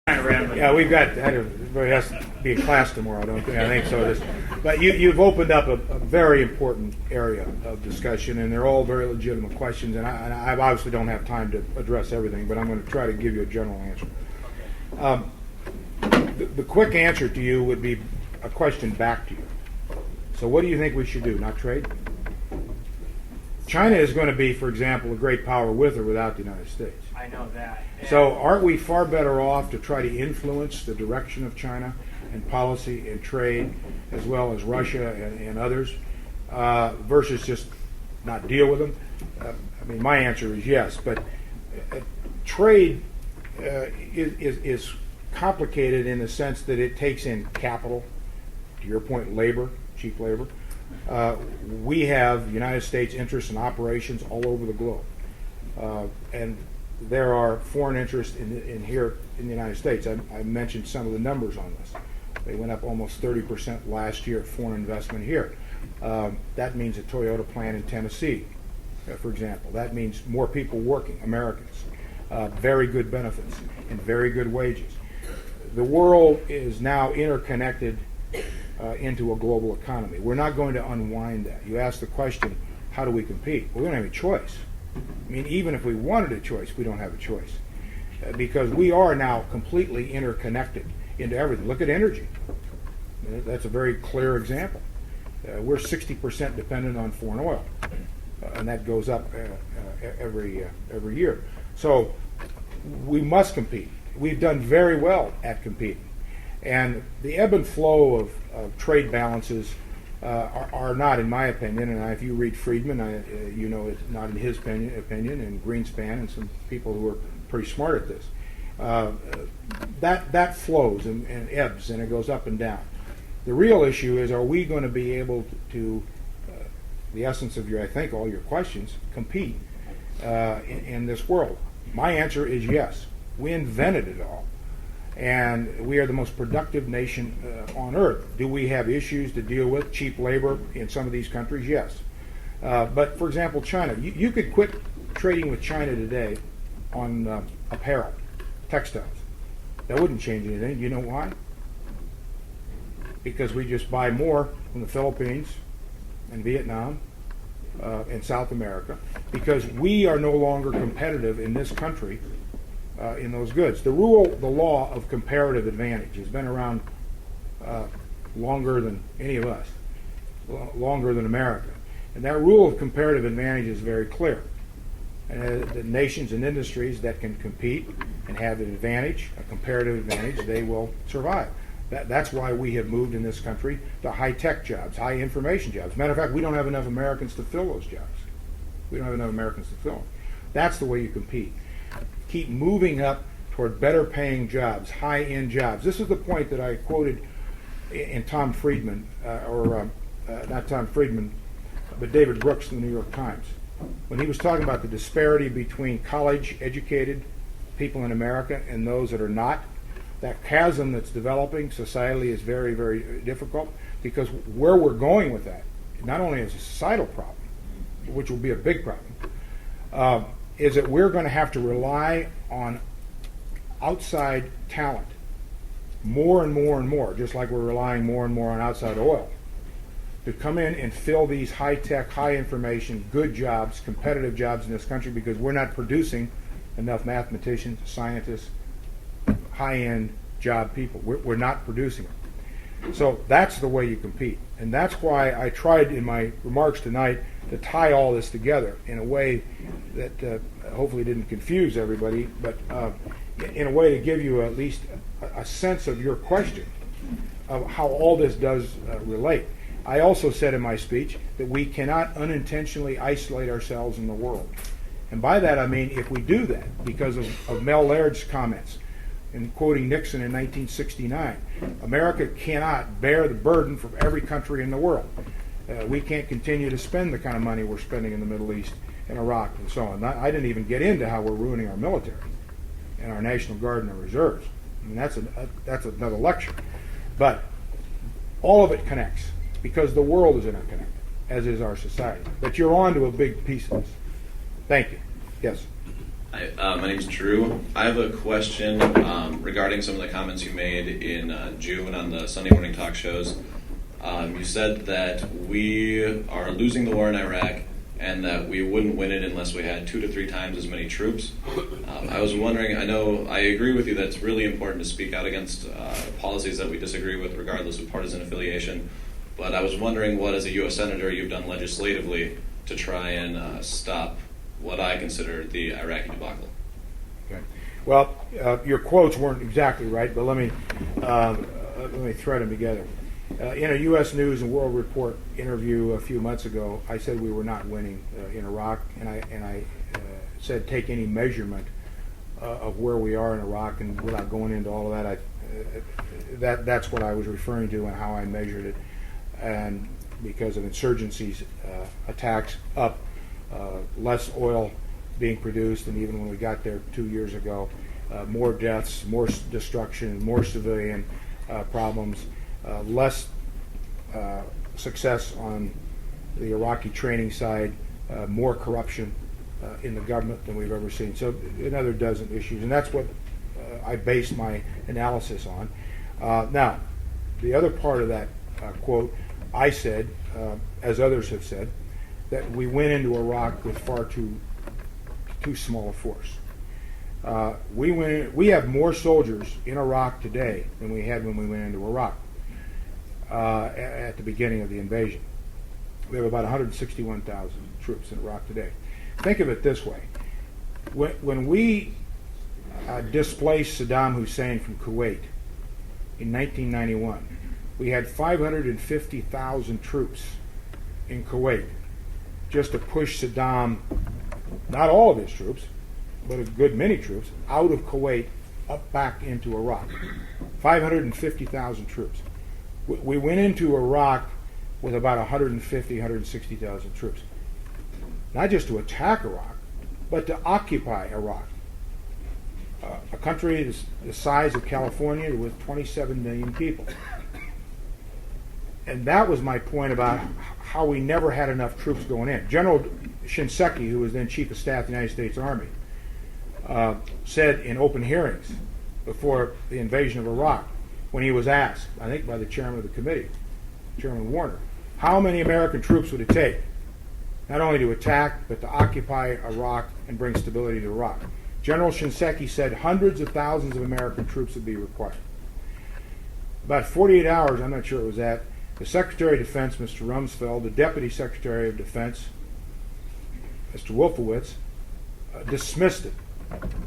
Yeah, we've got. Everybody has to be in class tomorrow, don't they? I think so. It is. But you've opened up a very important area of discussion, and they're all very legitimate questions. And I obviously don't have time to address everything, but I'm going to try to give you a general answer. The quick answer to you would be a question back to you. So, what do you think we should do? Not trade? China is going to be, for example, a great power with or without the United States. I know that. So aren't we far better off to try to influence the direction of China and policy and trade, as well as Russia and others, versus just not deal with them? I mean, my answer is yes, but trade is complicated in the sense that it takes in capital, to your point, labor, cheap labor. We have United States interests and operations all over the globe. And there are foreign interests in here in the United States. I mentioned some of the numbers on this. They went up almost 30% last year, foreign investment here. That means a Toyota plant in Tennessee, for example. That means more people working, Americans, very good benefits, and very good wages. The world is now interconnected into a global economy. We're not going to unwind that. You ask the question, how do we compete? Well, we don't have a choice. I mean, even if we wanted a choice, we don't have a choice. Because we are now completely interconnected into everything. Look at energy. That's a very clear example. We're 60% dependent on foreign oil, and that goes up every year. So we must compete. We've done very well at competing. And the ebb and flow of trade balances are not, in my opinion, and if you read Friedman, you know it's not in his opinion, and Greenspan and some people who are pretty smart at this. That flows and ebbs, and it goes up and down. The real issue is, are we going to be able to the essence of I think, all your questions, compete in this world? My answer is yes. We invented it all. And we are the most productive nation on earth. Do we have issues to deal with? Cheap labor in some of these countries? Yes. But, for example, China. You could quit trading with China today on apparel, textiles. That wouldn't change anything. You know why? Because we just buy more from the Philippines and Vietnam and South America, because we are no longer competitive in this country in those goods. The law of comparative advantage has been around longer than any of us, longer than America. And that rule of comparative advantage is very clear. And the nations and industries that can compete and have an advantage, a comparative advantage, they will survive. That's why we have moved in this country to high-tech jobs, high-information jobs. Matter of fact, we don't have enough Americans to fill those jobs. We don't have enough Americans to fill them. That's the way you compete. Keep moving up toward better paying jobs, high-end jobs. This is the point that I quoted in Tom Friedman, not Tom Friedman, but David Brooks in the New York Times, when he was talking about the disparity between college-educated people in America and those that are not. That chasm that's developing societally is very, very difficult, because where we're going with that, not only is a societal problem, which will be a big problem, is that we're going to have to rely on outside talent more and more and more, just like we're relying more and more on outside oil, to come in and fill these high-tech, high-information, good jobs, competitive jobs in this country, because we're not producing enough mathematicians, scientists, high-end job people. We're not producing them. So that's the way you compete. And that's why I tried in my remarks tonight to tie all this together in a way that hopefully didn't confuse everybody, but in a way to give you at least a sense of your question of how all this does relate. I also said in my speech that we cannot unintentionally isolate ourselves in the world. And by that I mean, if we do that, because of Mel Laird's comments, in quoting Nixon in 1969, America cannot bear the burden from every country in the world. We can't continue to spend the kind of money we're spending in the Middle East and Iraq and so on. I didn't even get into how we're ruining our military and our National Guard and our reserves. I mean, that's another lecture. But all of it connects, because the world is interconnected, as is our society. But you're on to a big piece of this. Thank you. Yes? Hi, my name's Drew. I have a question regarding some of the comments you made in June on the Sunday morning talk shows. You said that we are losing the war in Iraq and that we wouldn't win it unless we had 2 to 3 times as many troops. I was wondering, I agree with you that it's really important to speak out against policies that we disagree with regardless of partisan affiliation, but I was wondering what, as a U.S. Senator, you've done legislatively to try and stop what I consider the Iraqi debacle. Okay. Well, your quotes weren't exactly right, but let me thread them together. In a U.S. News and World Report interview a few months ago, I said we were not winning in Iraq, and I said take any measurement of where we are in Iraq, and without going into all of that, that's what I was referring to and how I measured it. And because of insurgencies, attacks up, less oil being produced, and even when we got there 2 years ago, more deaths, more destruction, more civilian problems. Less success on the Iraqi training side, more corruption in the government than we've ever seen. So another dozen issues, and that's what I based my analysis on. Now, the other part of that quote, I said, as others have said, that we went into Iraq with far too small a force. We have more soldiers in Iraq today than we had when we went into Iraq. At the beginning of the invasion. We have about 161,000 troops in Iraq today. Think of it this way. When we displaced Saddam Hussein from Kuwait in 1991, we had 550,000 troops in Kuwait just to push Saddam, not all of his troops, but a good many troops, out of Kuwait up back into Iraq. 550,000 troops. We went into Iraq with about 150, 160,000 troops. Not just to attack Iraq, but to occupy Iraq. A country the size of California with 27 million people. And that was my point about how we never had enough troops going in. General Shinseki, who was then Chief of Staff of the United States Army, said in open hearings before the invasion of Iraq, when he was asked, I think by the chairman of the committee, Chairman Warner, how many American troops would it take, not only to attack, but to occupy Iraq and bring stability to Iraq? General Shinseki said hundreds of thousands of American troops would be required. About 48 hours, I'm not sure it was that, the Secretary of Defense, Mr. Rumsfeld, the Deputy Secretary of Defense, Mr. Wolfowitz, dismissed it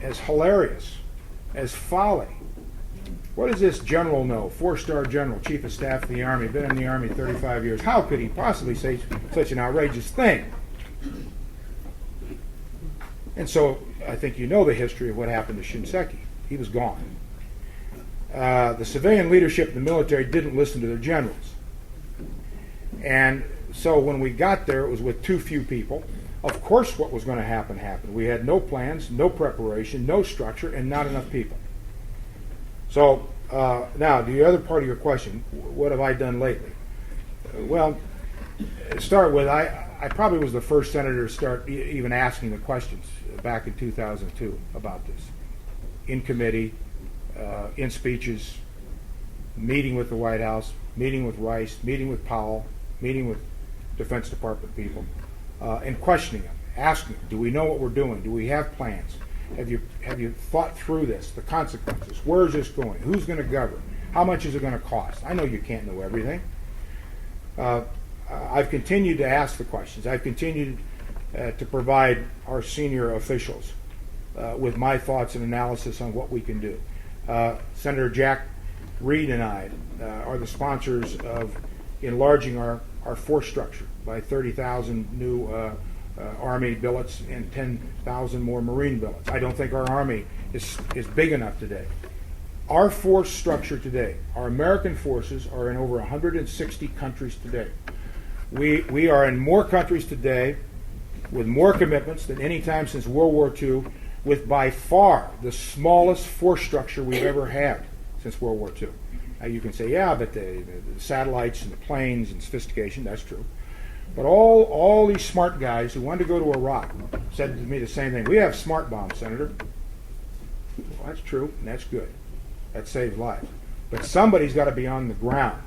as hilarious, as folly. What does this general know? 4-star general, Chief of Staff of the Army, been in the Army 35 years. How could he possibly say such an outrageous thing? And so I think you know the history of what happened to Shinseki. He was gone. The civilian leadership in the military didn't listen to their generals. And so when we got there, it was with too few people. Of course what was going to happen happened. We had no plans, no preparation, no structure, and not enough people. So now, the other part of your question, what have I done lately? Well, start with, I probably was the first senator to start even asking the questions back in 2002 about this. In committee, in speeches, meeting with the White House, meeting with Rice, meeting with Powell, meeting with Defense Department people, and questioning them, asking them, do we know what we're doing? Do we have plans? Have you thought through this, the consequences? Where is this going? Who's going to govern? How much is it going to cost? I know you can't know everything. I've continued to ask the questions. I've continued to provide our senior officials with my thoughts and analysis on what we can do. Senator Jack Reed and I are the sponsors of enlarging our force structure by 30,000 new Army billets and 10,000 more Marine billets. I don't think our Army is big enough today. Our force structure today, our American forces are in over 160 countries today. We are in more countries today with more commitments than any time since World War II, with by far the smallest force structure we've ever had since World War II. Now you can say, yeah, but the satellites and the planes and sophistication, that's true. But all these smart guys who wanted to go to Iraq said to me the same thing. We have smart bombs, Senator. Well, that's true, and that's good. That saves lives. But somebody's got to be on the ground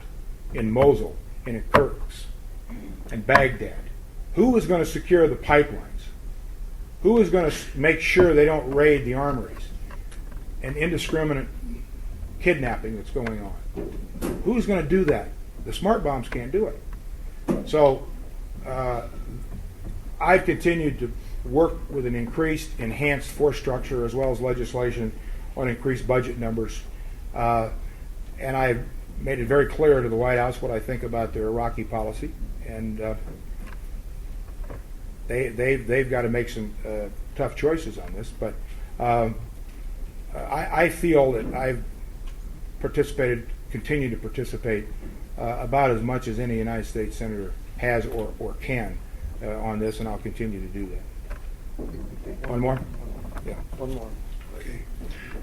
in Mosul, in Kirkuk, and Baghdad. Who is going to secure the pipelines? Who is going to make sure they don't raid the armories and indiscriminate kidnapping that's going on? Who's going to do that? The smart bombs can't do it. So I've continued to work with an increased, enhanced force structure as well as legislation on increased budget numbers. And I've made it very clear to the White House what I think about their Iraqi policy. And they've got to make some tough choices on this. But I feel that I've continue to participate about as much as any United States senator has or can on this, and I'll continue to do that. One more? Yeah. One more. Okay.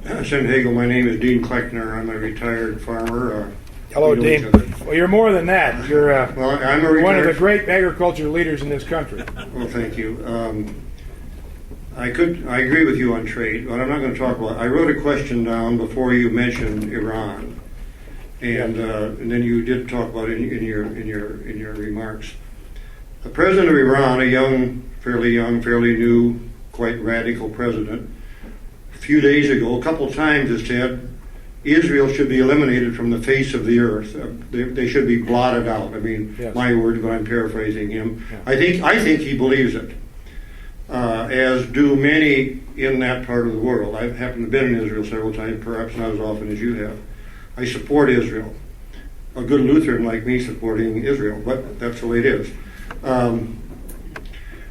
Senator Hagel, my name is Dean Kleckner. I'm a retired farmer. Hello, we know each Dean. other. Well, you're more than that. You're Well, I'm a one of the retired. great agriculture leaders in this country. Well, thank you. I agree with you on trade, but I'm not going to talk about. I wrote a question down before you mentioned Iran, and then you did talk about it in your remarks. The president of Iran, fairly fairly new, quite radical president, a few days ago, a couple times has said Israel should be eliminated from the face of the earth. They should be blotted out. I mean, Yes. my words, but I'm paraphrasing him. Yeah. I think he believes it, as do many in that part of the world. I've happened to been in Israel several times, perhaps not as often as you have. I support Israel. A good Lutheran like me supporting Israel, but that's the way it is.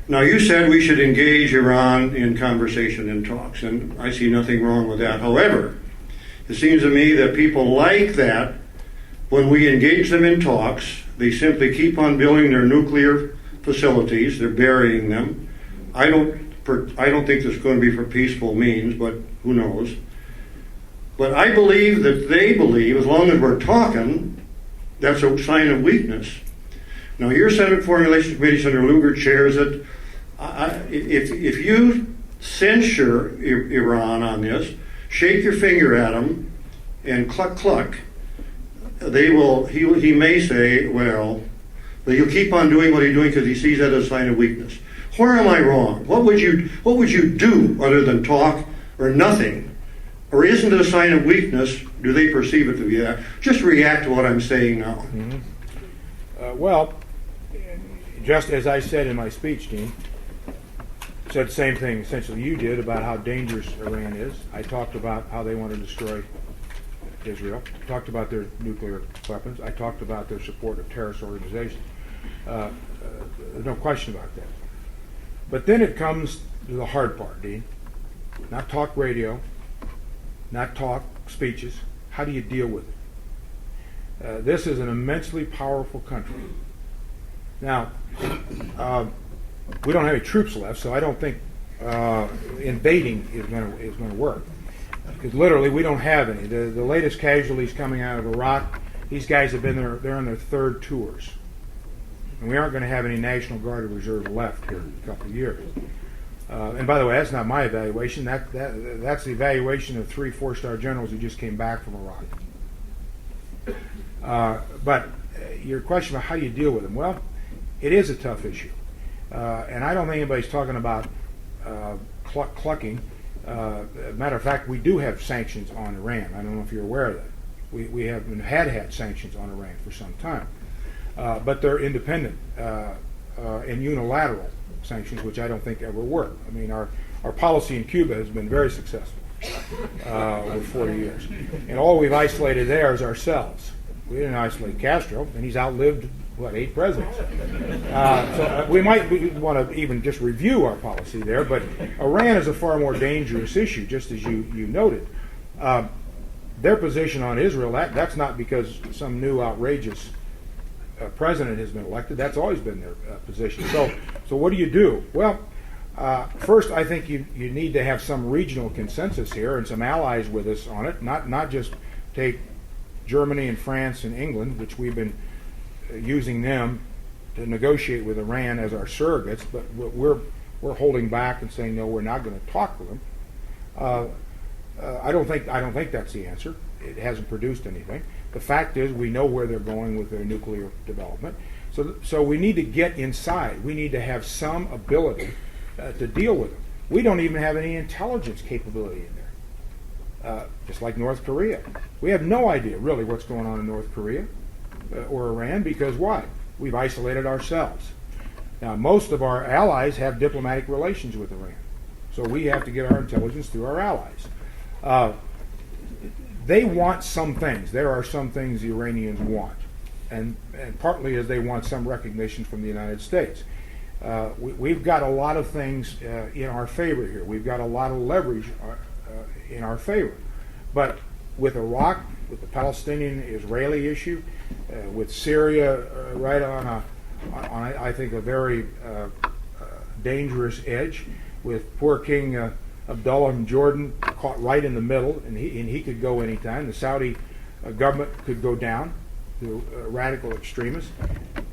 Now, you said we should engage Iran in conversation and talks, and I see nothing wrong with that. However, it seems to me that people like that, when we engage them in talks, they simply keep on building their nuclear facilities. They're burying them. I don't think it's going to be for peaceful means, but who knows. But I believe that they believe, as long as we're talking, that's a sign of weakness. Now, your Senate Foreign Relations Committee, Senator Lugar, chairs it. If you censure Iran on this, shake your finger at them, and cluck cluck, they will. He may say, well, but he'll keep on doing what he's doing because he sees that as a sign of weakness. Where am I wrong? What would you do other than talk or nothing? Or isn't it a sign of weakness? Do they perceive it to be that? Just react to what I'm saying now. Mm-hmm. Well, just as I said in my speech, Dean, said the same thing essentially you did about how dangerous Iran is. I talked about how they want to destroy Israel. I talked about their nuclear weapons. I talked about their support of terrorist organizations. There's no question about that. But then it comes to the hard part, Dean. Not talk radio, not talk speeches. How do you deal with it? This is an immensely powerful country. Now, we don't have any troops left, so I don't think invading is going to work. Because literally, we don't have any. The latest casualties coming out of Iraq, these guys have been there. They're on their third tours, and we aren't going to have any National Guard or Reserve left here in a couple of years. And by the way, that's not my evaluation. That's the evaluation of 3 4-star generals who just came back from Iraq. But your question about how you deal with them, well, it is a tough issue. And I don't think anybody's talking about clucking. Matter of fact, we do have sanctions on Iran. I don't know if you're aware of that. We have had sanctions on Iran for some time. But they're independent and unilateral sanctions, which I don't think ever work. I mean, our policy in Cuba has been very successful over 40 years. And all we've isolated there is ourselves. We didn't isolate Castro, and he's outlived, 8 presidents. So we might want to even just review our policy there, but Iran is a far more dangerous issue, just as you noted. Their position on Israel, that's not because some new outrageous president has been elected. That's always been their position. So what do you do? Well, first, I think you need to have some regional consensus here and some allies with us on it, not just take Germany and France and England, which we've been using them to negotiate with Iran as our surrogates, but we're holding back and saying no, we're not going to talk with them. I don't think that's the answer. It hasn't produced anything. The fact is, we know where they're going with their nuclear development. So we need to get inside. We need to have some ability to deal with them. We don't even have any intelligence capability in there. Just like North Korea. We have no idea really what's going on in North Korea or Iran, because why? We've isolated ourselves. Now, most of our allies have diplomatic relations with Iran. So we have to get our intelligence through our allies. They want some things. There are some things the Iranians want. And partly is they want some recognition from the United States. We've got a lot of things in our favor here. We've got a lot of leverage in our favor. But with Iraq, with the Palestinian-Israeli issue, with Syria right on I think, a very dangerous edge, with poor King Abdullah in Jordan caught right in the middle, and he could go anytime. The Saudi government could go down to radical extremists.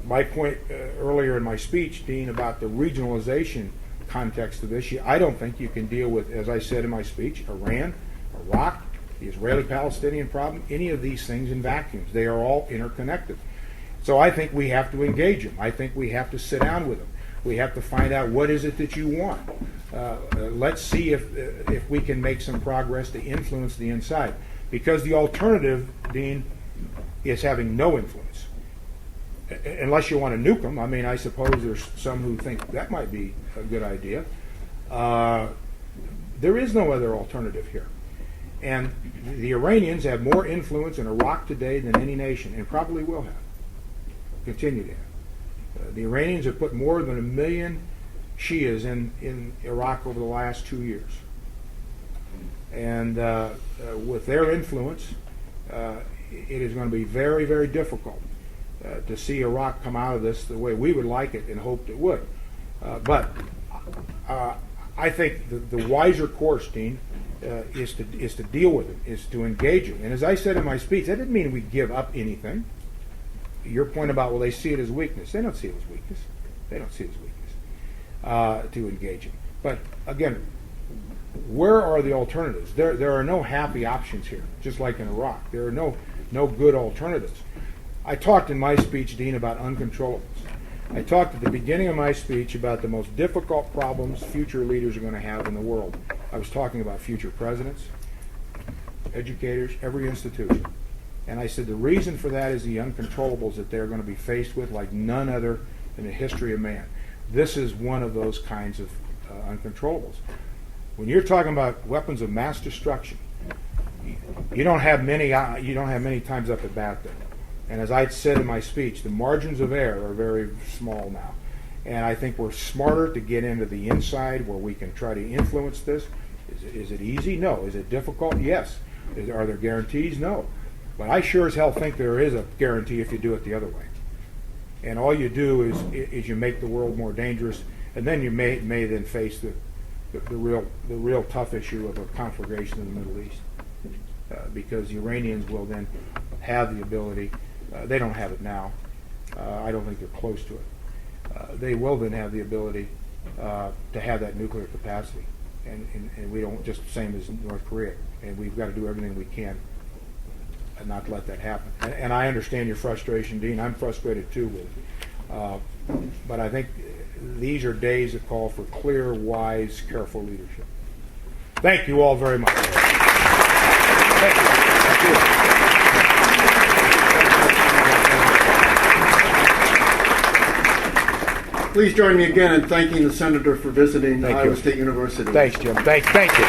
My point earlier in my speech, Dean, about the regionalization context of this, I don't think you can deal with, as I said in my speech, Iran, Iraq, the Israeli-Palestinian problem, any of these things in vacuums. They are all interconnected. So I think we have to engage them. I think we have to sit down with them. We have to find out what is it that you want. Let's see if we can make some progress to influence the inside. Because the alternative, Dean, is having no influence. Unless you want to nuke them. I mean, I suppose there's some who think that might be a good idea. There is no other alternative here. And the Iranians have more influence in Iraq today than any nation, and probably will have. Continue to have. The Iranians have put more than 1 million Shias in Iraq over the last 2 years. And with their influence, it is going to be very, very difficult to see Iraq come out of this the way we would like it and hoped it would. But I think the wiser course, Dean, is to deal with it, is to engage it. And as I said in my speech, that didn't mean we give up anything. Your point about, well, they see it as weakness. They don't see it as weakness. They don't see it as weakness to engage it. But again, where are the alternatives? There are no happy options here, just like in Iraq. There are no good alternatives. I talked in my speech, Dean, about uncontrollables. I talked at the beginning of my speech about the most difficult problems future leaders are going to have in the world. I was talking about future presidents, educators, every institution. And I said the reason for that is the uncontrollables that they're going to be faced with like none other in the history of man. This is one of those kinds of uncontrollables. When you're talking about weapons of mass destruction, you don't have many times up at bat there. And as I said in my speech, the margins of error are very small now. And I think we're smarter to get into the inside where we can try to influence this. Is it easy? No. Is it difficult? Yes. Are there guarantees? No. But I sure as hell think there is a guarantee if you do it the other way. And all you do is you make the world more dangerous, and then you may then face the real tough issue of a conflagration in the Middle East. Because the Iranians will then have the ability, they don't have it now, I don't think they're close to it. They will then have the ability to have that nuclear capacity. And we don't, just the same as North Korea. And we've got to do everything we can and not let that happen. And I understand your frustration, Dean. I'm frustrated too with it. But I think these are days that call for clear, wise, careful leadership. Thank you all very much. Thank you. Thank you. Please join me again in thanking the Senator for visiting Iowa State University. Thanks, Jim. Thank you.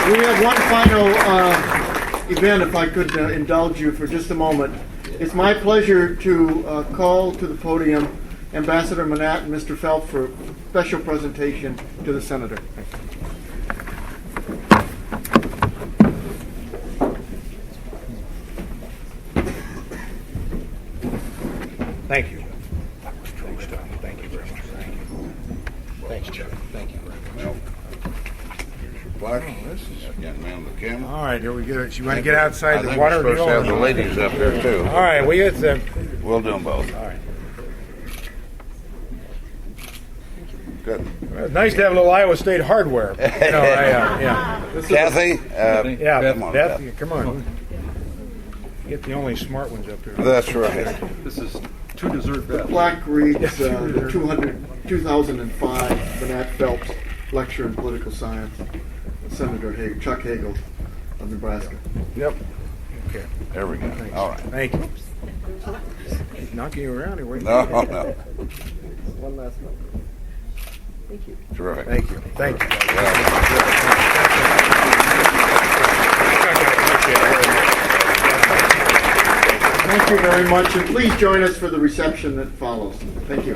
We have one final event, if I could indulge you for just a moment. It's my pleasure to call to the podium Ambassador Manat and Mr. Felt for a special presentation to the Senator. Thank you. Thank you very much. Thank you. Thanks, Jeff. Thank you very much. Well, this is young man Kim. All right, here we go. You want to get outside I the think water? we're supposed to have the deal? ladies up there too. All right, we get them. We'll do them both. All right. Good. Well, it's nice to have a little Iowa State hardware. Yeah. Kathy, Yeah, come on, Beth, Beth. come on. Get the only smart ones up here. That's right. This is two dessert The bed. plaque reads the 2005 Manat Phelps Lecture in Political Science, Senator Chuck Hagel of Nebraska. Yep. Okay. There we go. All right. Thank you. Knocking you around here. Wait. No, no. One last one. Terrific. Thank you. Thank you. Thank you very much, and please join us for the reception that follows. Thank you.